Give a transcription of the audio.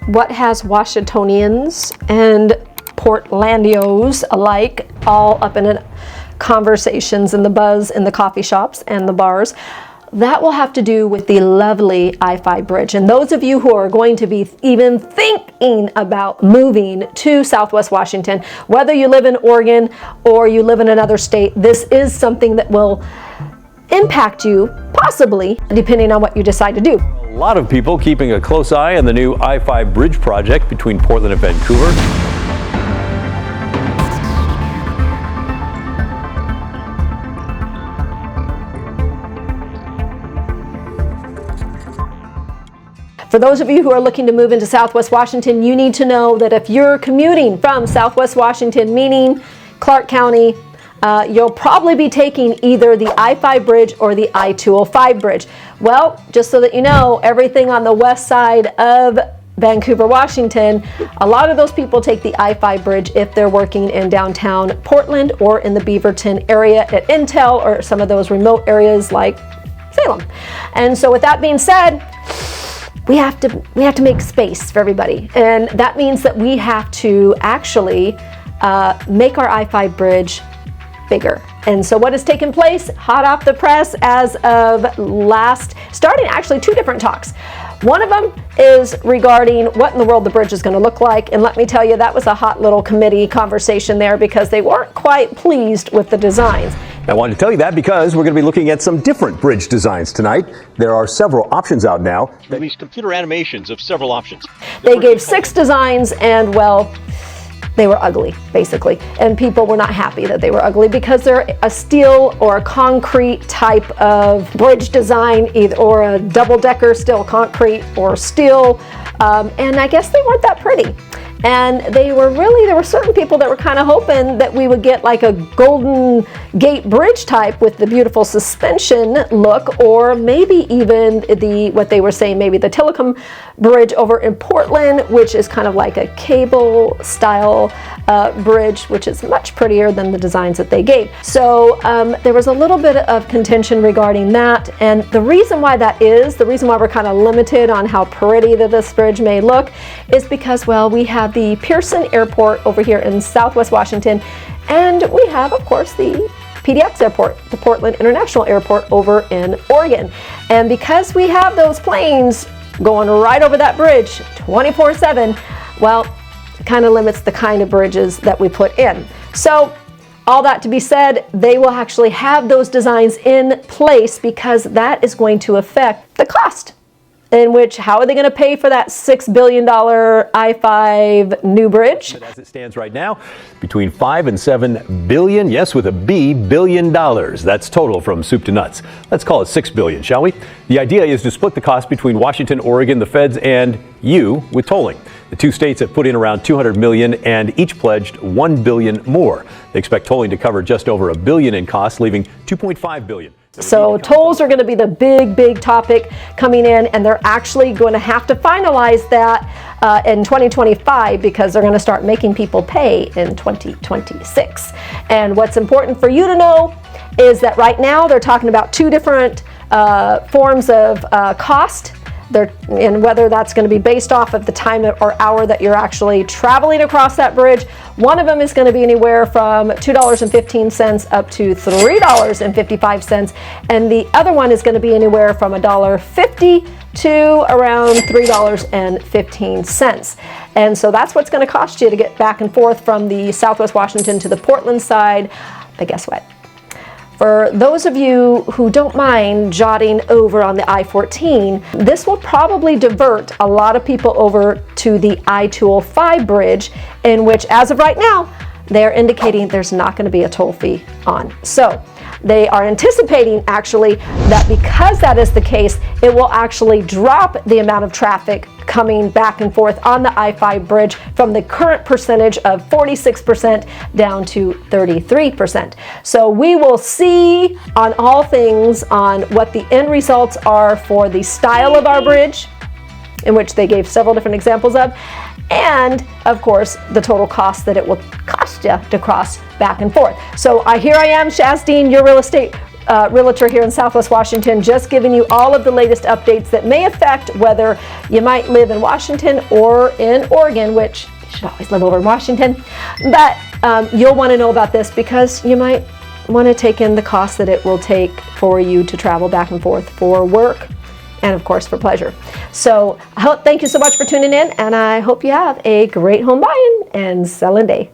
what has Washingtonians and Portlandios alike all up in conversations and the buzz in the coffee shops and the bars. That will have to do with the lovely I-5 bridge. And those of you who are going to be even thinking about moving to Southwest Washington, whether you live in Oregon or you live in another state, this is something that will impact you, possibly, depending on what you decide to do. A lot of people keeping a close eye on the new I-5 bridge project between Portland and Vancouver. For those of you who are looking to move into Southwest Washington, you need to know that if you're commuting from Southwest Washington, meaning Clark County, you'll probably be taking either the I-5 bridge or the I-205 bridge. Well, just so that you know, everything on the west side of Vancouver, Washington, a lot of those people take the I-5 bridge if they're working in downtown Portland or in the Beaverton area at Intel or some of those remote areas like Salem. And so with that being said, we have to make space for everybody, and that means that we have to actually make our I-5 bridge bigger. And so what has taken place, hot off the press as of starting actually 2 different talks. One of them is regarding what in the world the bridge is going to look like, and let me tell you, that was a hot little committee conversation there because they weren't quite pleased with the designs. I wanted to tell you that because we're going to be looking at some different bridge designs tonight. There are several options out now. Released computer animations of several options. They gave 6 designs, and well, they were ugly, basically. And people were not happy that they were ugly because they're a steel or a concrete type of bridge design, or a double-decker steel concrete or steel. And I guess they weren't that pretty. And there were certain people that were kind of hoping that we would get like a Golden Gate Bridge type with the beautiful suspension look, or maybe even what they were saying, maybe the Telecom Bridge over in Portland, which is kind of like a cable style bridge, which is much prettier than the designs that they gave. So there was a little bit of contention regarding that. And the reason why the reason why we're kind of limited on how pretty that this bridge may look is because, well, we have the Pearson Airport over here in Southwest Washington, and we have, of course, the PDX Airport, the Portland International Airport over in Oregon. And because we have those planes going right over that bridge 24/7, well, it kind of limits the kind of bridges that we put in. So all that to be said, they will actually have those designs in place because that is going to affect the cost. In which, how are they going to pay for that $6 billion I-5 new bridge? As it stands right now, between $5 and $7 billion, yes, with a B, billion dollars. That's total from soup to nuts. Let's call it $6 billion, shall we? The idea is to split the cost between Washington, Oregon, the feds, and you with tolling. The 2 states have put in around $200 million and each pledged $1 billion more. They expect tolling to cover just over $1 billion in costs, leaving $2.5 billion. So tolls are going to be the big topic coming in, and they're actually going to have to finalize that in 2025 because they're going to start making people pay in 2026. And what's important for you to know is that right now they're talking about 2 different forms of cost. And whether that's going to be based off of the time or hour that you're actually traveling across that bridge. One of them is going to be anywhere from $2.15 up to $3.55, and the other one is going to be anywhere from $1.50 to around $3.15. And so that's what's going to cost you to get back and forth from the Southwest Washington to the Portland side. But guess what? For those of you who don't mind jotting over on the I-14, this will probably divert a lot of people over to the I-205 bridge, in which, as of right now, they're indicating there's not going to be a toll fee on. So they are anticipating actually that because that is the case, it will actually drop the amount of traffic coming back and forth on the I-5 bridge from the current percentage of 46% down to 33%. So we will see on all things on what the end results are for the style of our bridge, in which they gave several different examples of, and of course the total cost that it will cost you to cross back and forth. So here I am, Shaz Dean, your real estate realtor here in Southwest Washington, just giving you all of the latest updates that may affect whether you might live in Washington or in Oregon, which you should always live over in Washington. But you'll want to know about this because you might want to take in the cost that it will take for you to travel back and forth for work and of course for pleasure. So thank you so much for tuning in, and I hope you have a great home buying and selling day.